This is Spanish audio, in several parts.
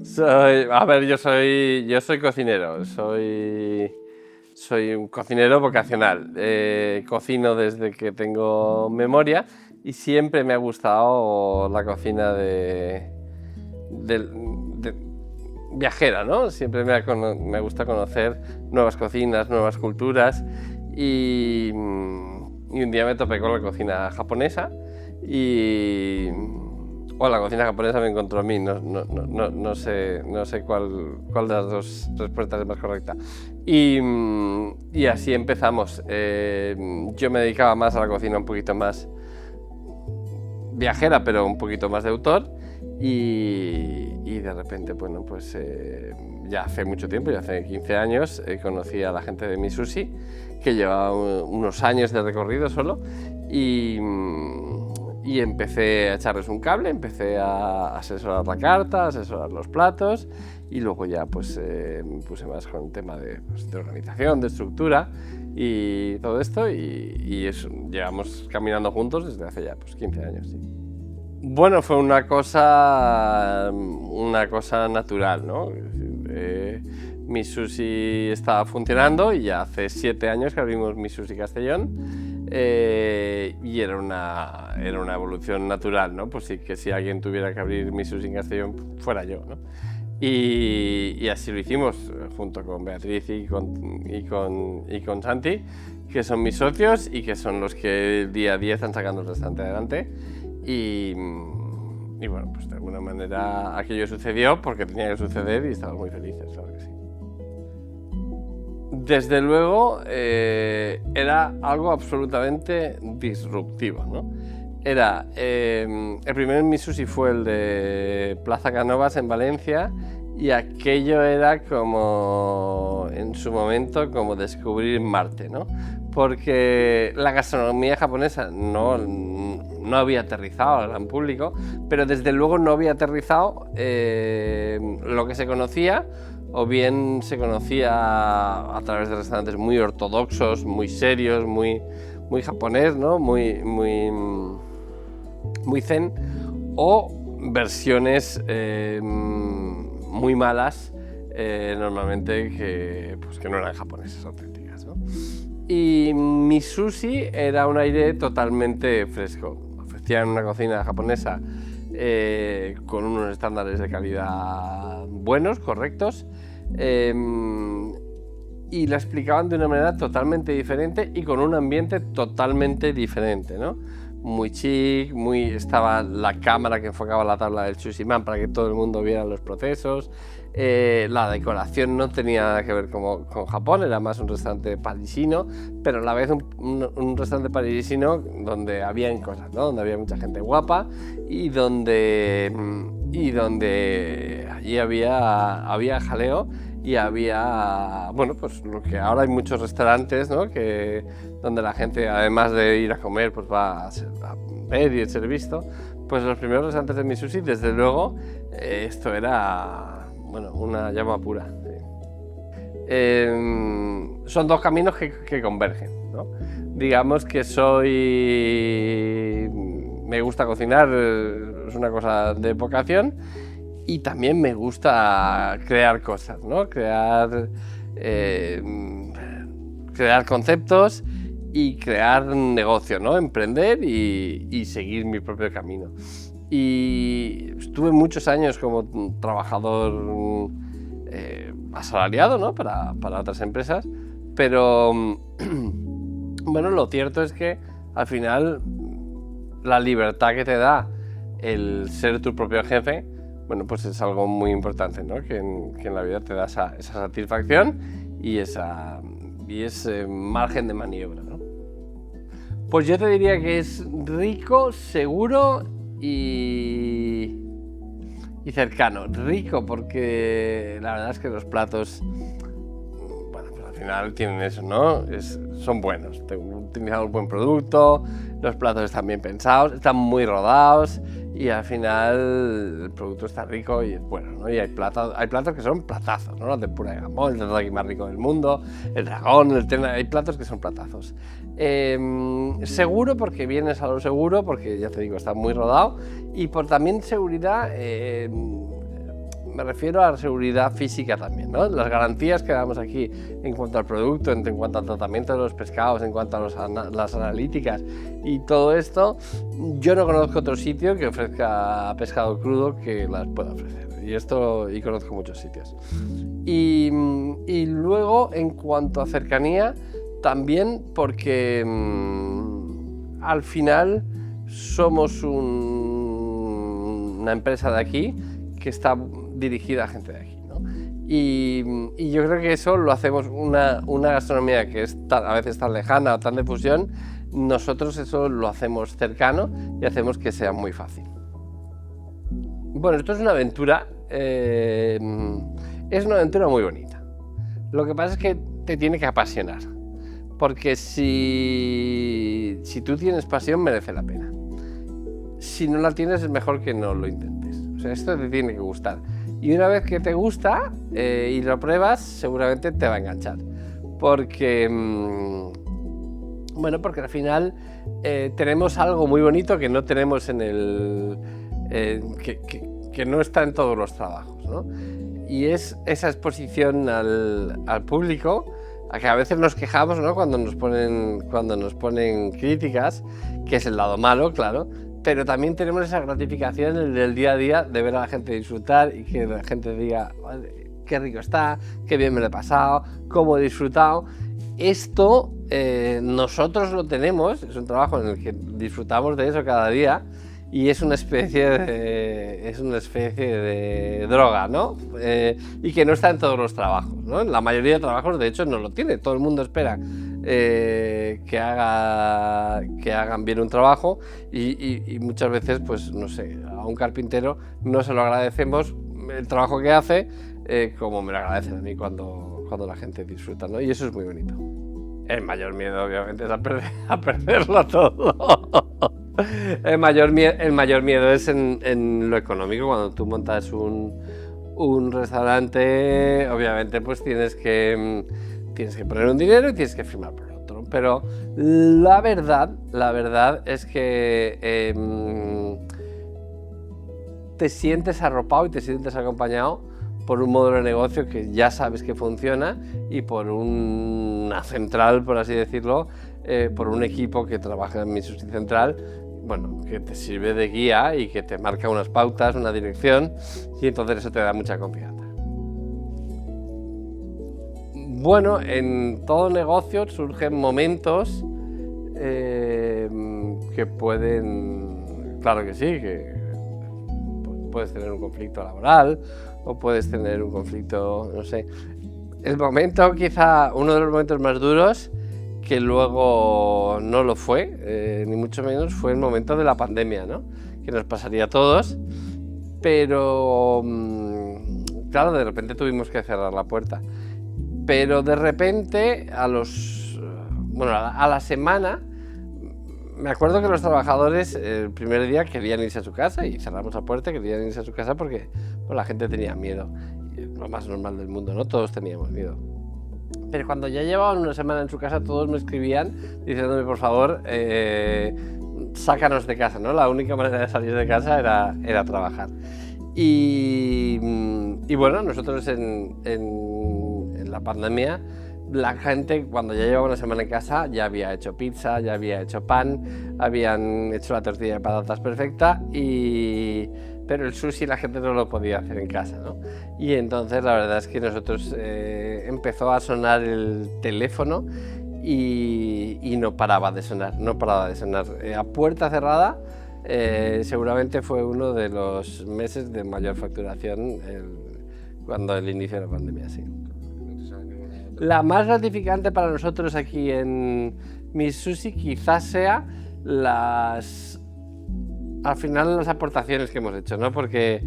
Yo soy cocinero, soy un cocinero vocacional. Cocino desde que tengo memoria y siempre me ha gustado la cocina de viajera, ¿no? Siempre me gusta conocer nuevas cocinas, nuevas culturas y un día me topé con la cocina japonesa o la cocina japonesa me encontró a mí, no sé cuál de las dos respuestas es más correcta. Y así empezamos. Yo me dedicaba más a la cocina un poquito más viajera, pero un poquito más de autor. Y de repente, bueno, pues ya hace mucho tiempo, ya hace 15 años, conocí a la gente de MiSushi, que llevaba unos años de recorrido solo, y empecé a echarles un cable, empecé a asesorar la carta, a asesorar los platos, y luego ya pues me puse más con el tema de organización, de estructura y todo esto, y eso, llevamos caminando juntos desde hace ya pues 15 años. Sí. Bueno, fue una cosa natural, ¿no? MiSushi estaba funcionando y ya hace 7 años que abrimos MiSushi Castellón, y era una evolución natural, ¿no? Pues sí, que si alguien tuviera que abrir MiSushi en Castellón fuera yo, ¿no? Y así lo hicimos junto con Beatriz y con Santi, que son mis socios y que son los que el día a día están sacando el restaurante adelante. Y bueno, pues de alguna manera aquello sucedió porque tenía que suceder y estamos muy felices, claro que sí. Desde luego era algo absolutamente disruptivo, ¿no? El primer MiSushi fue el de Plaza Canovas en Valencia y aquello era como, en su momento, como descubrir Marte, ¿no? Porque la gastronomía japonesa no había aterrizado al gran público, pero desde luego no había aterrizado lo que se conocía, o bien se conocía a través de restaurantes muy ortodoxos, muy serios, muy japonés, ¿no? Muy zen, o versiones muy malas, normalmente que no eran japonesas auténticas, ¿no? Y MiSushi era un aire totalmente fresco. Ofrecían una cocina japonesa con unos estándares de calidad buenos, correctos, y la explicaban de una manera totalmente diferente y con un ambiente totalmente diferente, ¿no? Muy chic, estaba la cámara que enfocaba la tabla del Sushiman para que todo el mundo viera los procesos. La decoración no tenía nada que ver con Japón, era más un restaurante parisino, pero a la vez un restaurante parisino donde había cosas, ¿no? Donde había mucha gente guapa y donde allí había jaleo y había, bueno, pues lo que ahora hay muchos restaurantes, ¿no? Donde la gente, además de ir a comer, pues va a ver y ser visto. Pues los primeros restaurantes de MiSushi, desde luego, esto era, bueno, una llama pura. Sí. Son dos caminos que convergen, ¿no? Digamos que me gusta cocinar, es una cosa de vocación, y también me gusta crear cosas, ¿no? Crear conceptos y crear negocio, ¿no? Emprender y seguir mi propio camino. Y estuve muchos años como trabajador asalariado, ¿no? para otras empresas, pero bueno, lo cierto es que al final la libertad que te da el ser tu propio jefe, bueno, pues es algo muy importante, ¿no? Que en la vida te da esa satisfacción y ese margen de maniobra, ¿no? Pues yo te diría que es rico, seguro y cercano. Rico porque la verdad es que los platos, bueno, pues al final tienen eso, ¿no? Son buenos, utilizamos un buen producto, los platos están bien pensados, están muy rodados y al final el producto está rico y es bueno, ¿no? Y hay platos que son platazos, ¿no? La tempura de jamón, el tataki más rico del mundo, el dragón, el tena, hay platos que son platazos. Seguro porque vienes a lo seguro, porque ya te digo, está muy rodado, y por también seguridad me refiero a la seguridad física también, ¿no? Las garantías que damos aquí en cuanto al producto, en cuanto al tratamiento de los pescados, en cuanto a las analíticas y todo esto, yo no conozco otro sitio que ofrezca pescado crudo que las pueda ofrecer. Y conozco muchos sitios. Y luego, en cuanto a cercanía, también porque al final somos una empresa de aquí que está dirigida a gente de aquí, ¿no? Y yo creo que eso lo hacemos, una gastronomía que es a veces tan lejana o tan de fusión, nosotros eso lo hacemos cercano y hacemos que sea muy fácil. Bueno, esto es una aventura muy bonita. Lo que pasa es que te tiene que apasionar, porque si tú tienes pasión merece la pena. Si no la tienes es mejor que no lo intentes. O sea, esto te tiene que gustar. Y una vez que te gusta y lo pruebas, seguramente te va a enganchar. Porque, bueno, porque al final tenemos algo muy bonito que no tenemos en el... que no está en todos los trabajos, ¿no? Y es esa exposición al público, a que a veces nos quejamos, ¿no? cuando nos ponen críticas, que es el lado malo, claro, pero también tenemos esa gratificación del día a día de ver a la gente disfrutar y que la gente diga, qué rico está, qué bien me lo he pasado, cómo he disfrutado. Esto nosotros lo tenemos, es un trabajo en el que disfrutamos de eso cada día. Y es una especie de droga, ¿no? Y que no está en todos los trabajos, ¿no? En la mayoría de trabajos, de hecho, no lo tiene. Todo el mundo espera que hagan bien un trabajo y muchas veces, pues, no sé, a un carpintero no se lo agradecemos el trabajo que hace como me lo agradecen a mí cuando la gente disfruta, ¿no? Y eso es muy bonito. El mayor miedo, obviamente, es a perderlo todo. El mayor miedo es en lo económico. Cuando tú montas un restaurante, obviamente pues tienes que poner un dinero y tienes que firmar por otro. Pero la verdad es que te sientes arropado y te sientes acompañado por un modelo de negocio que ya sabes que funciona y por una central, por así decirlo, por un equipo que trabaja en mi Central, bueno, que te sirve de guía y que te marca unas pautas, una dirección, y entonces eso te da mucha confianza. Bueno, en todo negocio surgen momentos que pueden, claro que sí, que puedes tener un conflicto laboral o puedes tener un conflicto, no sé. El momento, quizá uno de los momentos más duros, que luego no lo fue, ni mucho menos, fue el momento de la pandemia, ¿no? Que nos pasaría a todos, pero claro, de repente tuvimos que cerrar la puerta. Pero de repente, a la semana, me acuerdo que los trabajadores el primer día querían irse a su casa y cerramos la puerta, querían irse a su casa porque la gente tenía miedo. Lo más normal del mundo, ¿no? Todos teníamos miedo. Pero cuando ya llevaban una semana en su casa, todos me escribían diciéndome, por favor, sácanos de casa, ¿no? La única manera de salir de casa era trabajar. Y bueno, nosotros en la pandemia, la gente cuando ya llevaba una semana en casa ya había hecho pizza, ya había hecho pan, habían hecho la tortilla de patatas perfecta, pero el sushi la gente no lo podía hacer en casa, ¿no? Y entonces la verdad es que nosotros empezó a sonar el teléfono y no paraba de sonar. A puerta cerrada seguramente fue uno de los meses de mayor facturación cuando el inicio de la pandemia, sí. La más gratificante para nosotros aquí en Miss Sushi quizás sea al final las aportaciones que hemos hecho, ¿no? Porque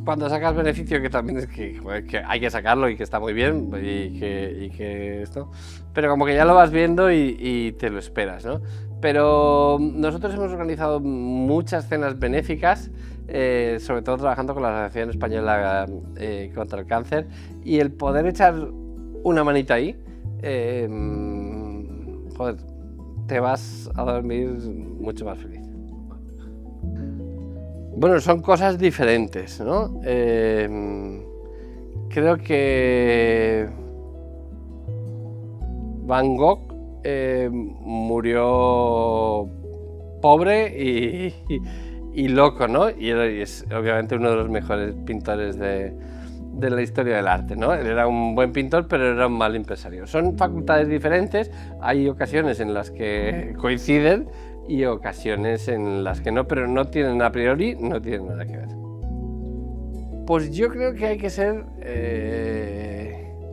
cuando sacas beneficio, que también es que hay que sacarlo y que está muy bien y que esto, pero como que ya lo vas viendo y te lo esperas, ¿no? Pero nosotros hemos organizado muchas cenas benéficas, sobre todo trabajando con la Asociación Española contra el Cáncer, y el poder echar una manita ahí, joder, te vas a dormir mucho más feliz. Bueno, son cosas diferentes, ¿no? Creo que Van Gogh murió pobre y loco, ¿no? Y es obviamente uno de los mejores pintores de la historia del arte, ¿no? Él era un buen pintor, pero era un mal empresario. Son facultades diferentes, hay ocasiones en las que coinciden y ocasiones en las que no, pero no tienen a priori, no tienen nada que ver. Pues yo creo que hay que ser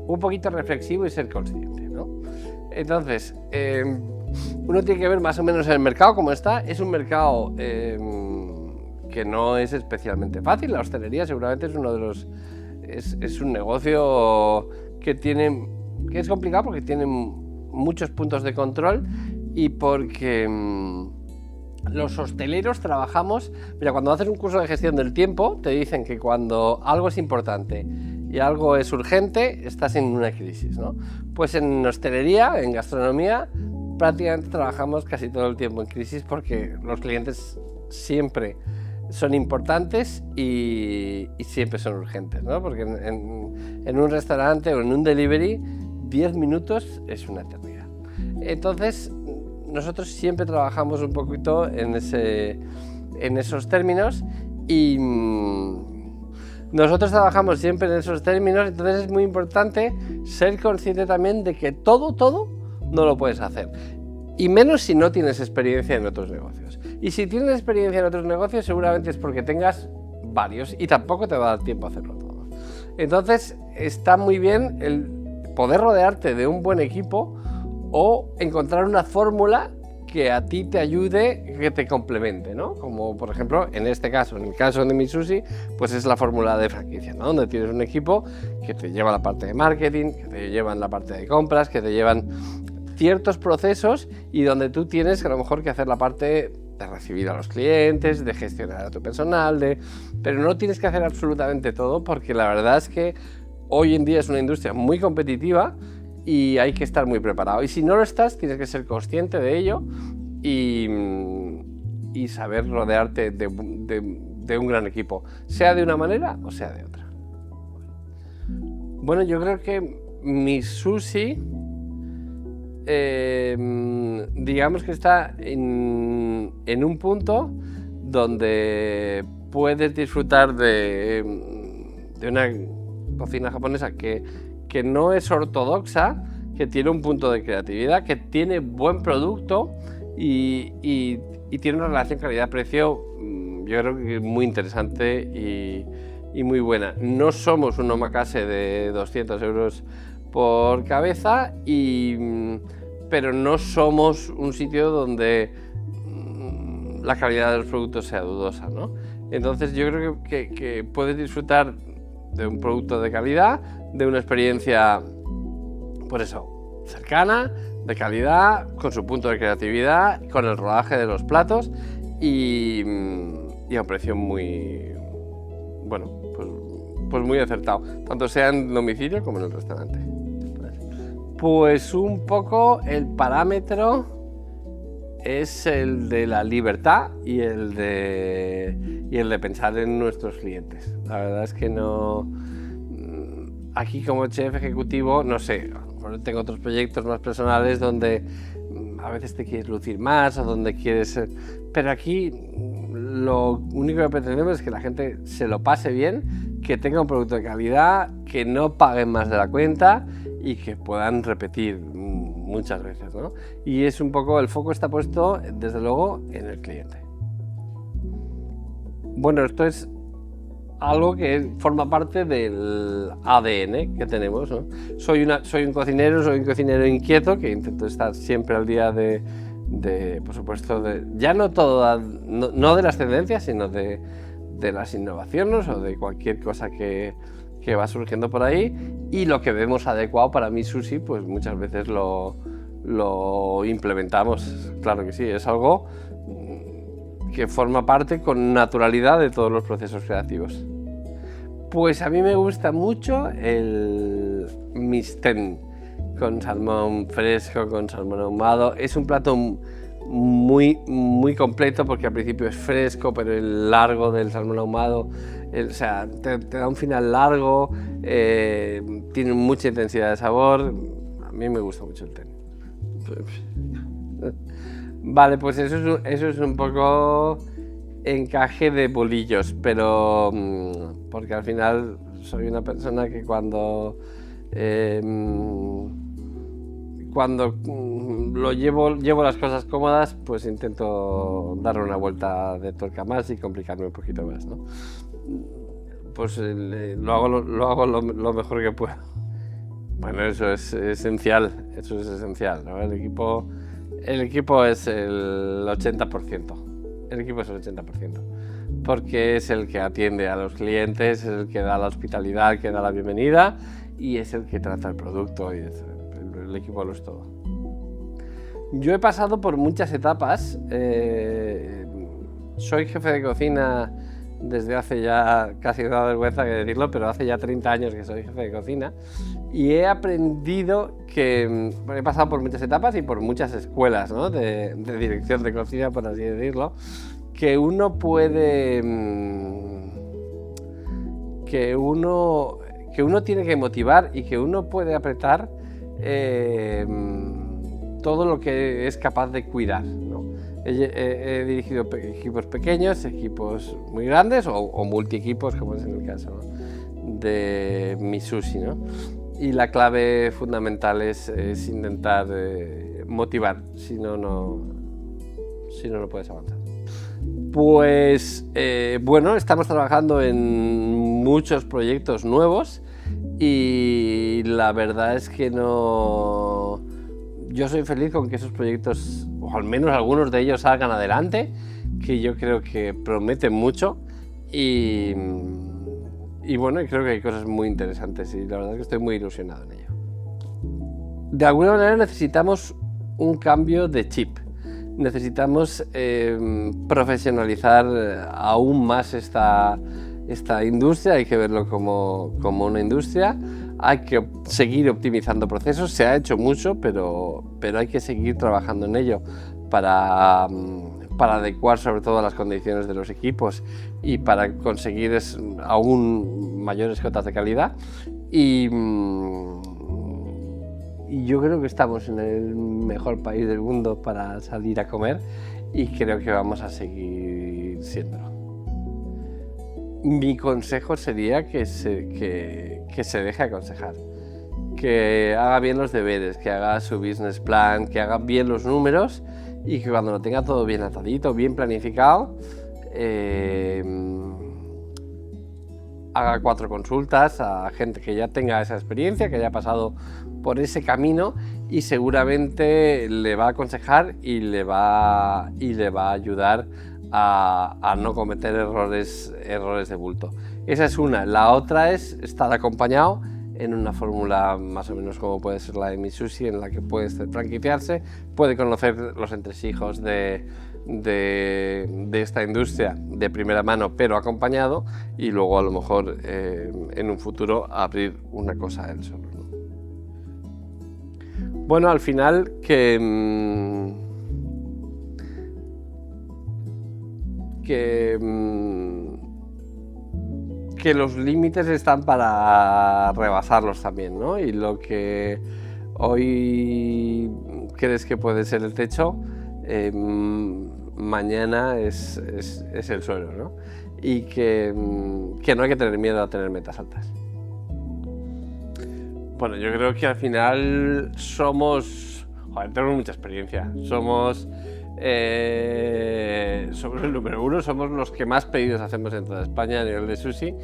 un poquito reflexivo y ser consciente, ¿no? Entonces, uno tiene que ver más o menos el mercado como está. Es un mercado que no es especialmente fácil. La hostelería seguramente es uno de los... Es un negocio que es complicado porque tiene muchos puntos de control y porque los hosteleros trabajamos... Mira, cuando haces un curso de gestión del tiempo, te dicen que cuando algo es importante y algo es urgente, estás en una crisis, ¿no? Pues en hostelería, en gastronomía, prácticamente trabajamos casi todo el tiempo en crisis porque los clientes siempre son importantes y siempre son urgentes, ¿no? Porque en un restaurante o en un delivery, 10 minutos es una eternidad. Entonces, nosotros siempre trabajamos un poquito en esos términos y nosotros trabajamos siempre en esos términos, entonces es muy importante ser consciente también de que todo no lo puedes hacer. Y menos si no tienes experiencia en otros negocios. Y si tienes experiencia en otros negocios, seguramente es porque tengas varios y tampoco te va a dar tiempo a hacerlo todo. Entonces, está muy bien el poder rodearte de un buen equipo o encontrar una fórmula que a ti te ayude, que te complemente, ¿no? Como por ejemplo, en este caso, en el caso de MiSushi, pues es la fórmula de franquicia, ¿no? Donde tienes un equipo que te lleva la parte de marketing, que te llevan la parte de compras, que te llevan ciertos procesos y donde tú tienes a lo mejor que hacer la parte de recibir a los clientes, de gestionar a tu personal, pero no tienes que hacer absolutamente todo porque la verdad es que hoy en día es una industria muy competitiva y hay que estar muy preparado. Y si no lo estás, tienes que ser consciente de ello y saber rodearte de un gran equipo, sea de una manera o sea de otra. Bueno, yo creo que MiSushi, digamos que está en un punto donde puedes disfrutar de una cocina japonesa que no es ortodoxa, que tiene un punto de creatividad, que tiene buen producto y tiene una relación calidad-precio, yo creo que muy interesante y muy buena. No somos un omakase de 200 euros por cabeza, pero no somos un sitio donde la calidad de los productos sea dudosa, ¿no? Entonces yo creo que puedes disfrutar de un producto de calidad, de una experiencia, por eso, cercana, de calidad, con su punto de creatividad, con el rodaje de los platos y a un precio muy, bueno, pues muy acertado, tanto sea en domicilio como en el restaurante. Pues un poco el parámetro es el de la libertad y el de pensar en nuestros clientes. La verdad es que no... Aquí como chef ejecutivo, no sé, tengo otros proyectos más personales donde a veces te quieres lucir más o donde quieres... Pero aquí lo único que pretendemos es que la gente se lo pase bien, que tenga un producto de calidad, que no paguen más de la cuenta y que puedan repetir muchas veces, ¿no? Y es un poco, el foco está puesto, desde luego, en el cliente. Bueno, esto es algo que forma parte del ADN que tenemos, ¿no? Soy un cocinero inquieto, que intento estar siempre al día por supuesto, ya no todo, no de las tendencias, sino de las innovaciones o de cualquier cosa que va surgiendo por ahí, y lo que vemos adecuado para MiSushi, pues muchas veces lo implementamos. Claro que sí, es algo que forma parte con naturalidad de todos los procesos creativos. Pues a mí me gusta mucho el mistén con salmón fresco, con salmón ahumado. Es un plato muy completo, porque al principio es fresco, pero el largo del salmón ahumado, o sea, te da un final largo, tiene mucha intensidad de sabor. A mí me gusta mucho el té. Vale, pues eso es un poco encaje de bolillos, pero porque al final soy una persona que cuando llevo las cosas cómodas, pues intento darle una vuelta de tuerca más y complicarme un poquito más, ¿no? Pues lo hago lo mejor que puedo. Bueno, eso es esencial, ¿no? El equipo es el 80%. El equipo es el 80%. Porque es el que atiende a los clientes, es el que da la hospitalidad, que da la bienvenida y es el que trata el producto y el equipo lo es todo. Yo he pasado por muchas etapas. Soy jefe de cocina desde hace ya, casi me da vergüenza que decirlo, pero hace ya 30 años que soy jefe de cocina y he aprendido que he pasado por muchas etapas y por muchas escuelas, ¿no? de dirección de cocina, por así decirlo, que uno puede, que uno tiene que motivar y que uno puede apretar todo lo que es capaz de cuidar, ¿no? He dirigido equipos pequeños, equipos muy grandes o multi-equipos, como es en el caso de Misushi, ¿no? Y la clave fundamental es intentar motivar, si no, no puedes avanzar. Pues bueno, estamos trabajando en muchos proyectos nuevos y la verdad es que yo soy feliz con que esos proyectos, o al menos algunos de ellos, salgan adelante, que yo creo que prometen mucho y bueno, creo que hay cosas muy interesantes y la verdad es que estoy muy ilusionado en ello. De alguna manera necesitamos un cambio de chip. Necesitamos profesionalizar aún más esta industria, hay que verlo como una industria, hay que seguir optimizando procesos, se ha hecho mucho, pero hay que seguir trabajando en ello para adecuar sobre todo a las condiciones de los equipos y para conseguir aún mayores cotas de calidad. Y yo creo que estamos en el mejor país del mundo para salir a comer y creo que vamos a seguir siéndolo. Mi consejo sería que se deje aconsejar, que haga bien los deberes, que haga su business plan, que haga bien los números y que cuando lo tenga todo bien atadito, bien planificado, haga 4 consultas a gente que ya tenga esa experiencia, que haya pasado por ese camino y seguramente le va a aconsejar y le va a ayudar a no cometer errores de bulto. Esa es una. La otra es estar acompañado en una fórmula más o menos como puede ser la de Misushi, en la que puede franquiciarse, puede conocer los entresijos de esta industria de primera mano, pero acompañado, y luego a lo mejor en un futuro abrir una cosa él solo, ¿no? Bueno, al final que los límites están para rebasarlos también, ¿no? Y lo que hoy crees que puede ser el techo, mañana es el suelo, ¿no? Y que no hay que tener miedo a tener metas altas. Bueno, yo creo que al final tenemos mucha experiencia, somos el número 1, somos los que más pedidos hacemos en toda España a nivel de sushi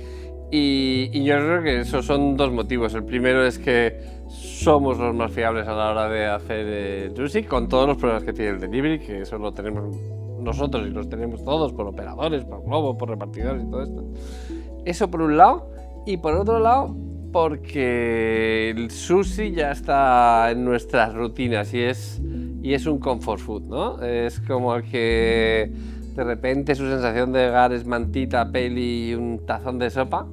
y yo creo que esos son 2 motivos. El primero es que somos los más fiables a la hora de hacer sushi, con todos los problemas que tiene el delivery, que eso lo tenemos nosotros y los tenemos todos por operadores, por Globo, por repartidores y todo esto. Eso por un lado, y por otro lado porque el sushi ya está en nuestras rutinas y es un comfort food, ¿no? Es como que de repente su sensación de llegar es mantita, peli y un tazón de sopa.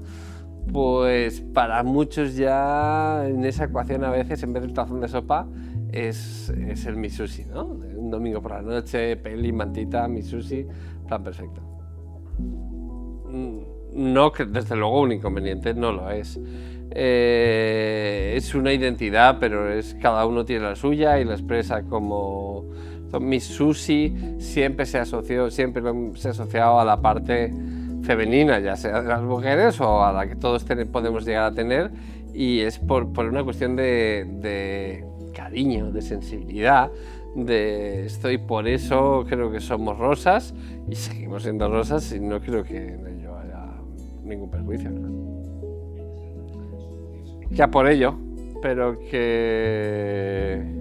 Pues para muchos ya en esa ecuación a veces en vez del tazón de sopa es el Misushi, ¿no? un domingo por la noche, peli, mantita, mi sushi, plan perfecto. No, que desde luego un inconveniente no lo es. Es una identidad, pero cada uno tiene la suya y la expresa como... Mi sushi siempre se ha asociado a la parte femenina, ya sea de las mujeres o a la que todos podemos llegar a tener, y es por una cuestión de cariño, de sensibilidad, estoy por eso, creo que somos rosas y seguimos siendo rosas y no creo que en ello haya ningún perjuicio. Ya por ello, pero que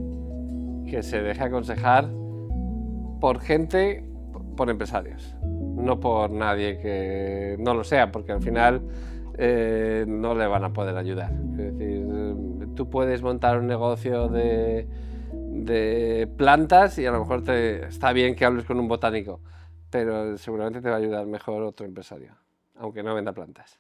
se deje aconsejar por gente, por empresarios, no por nadie que no lo sea, porque al final no le van a poder ayudar. Es decir, tú puedes montar un negocio de plantas y a lo mejor está bien que hables con un botánico, pero seguramente te va a ayudar mejor otro empresario, aunque no venda plantas.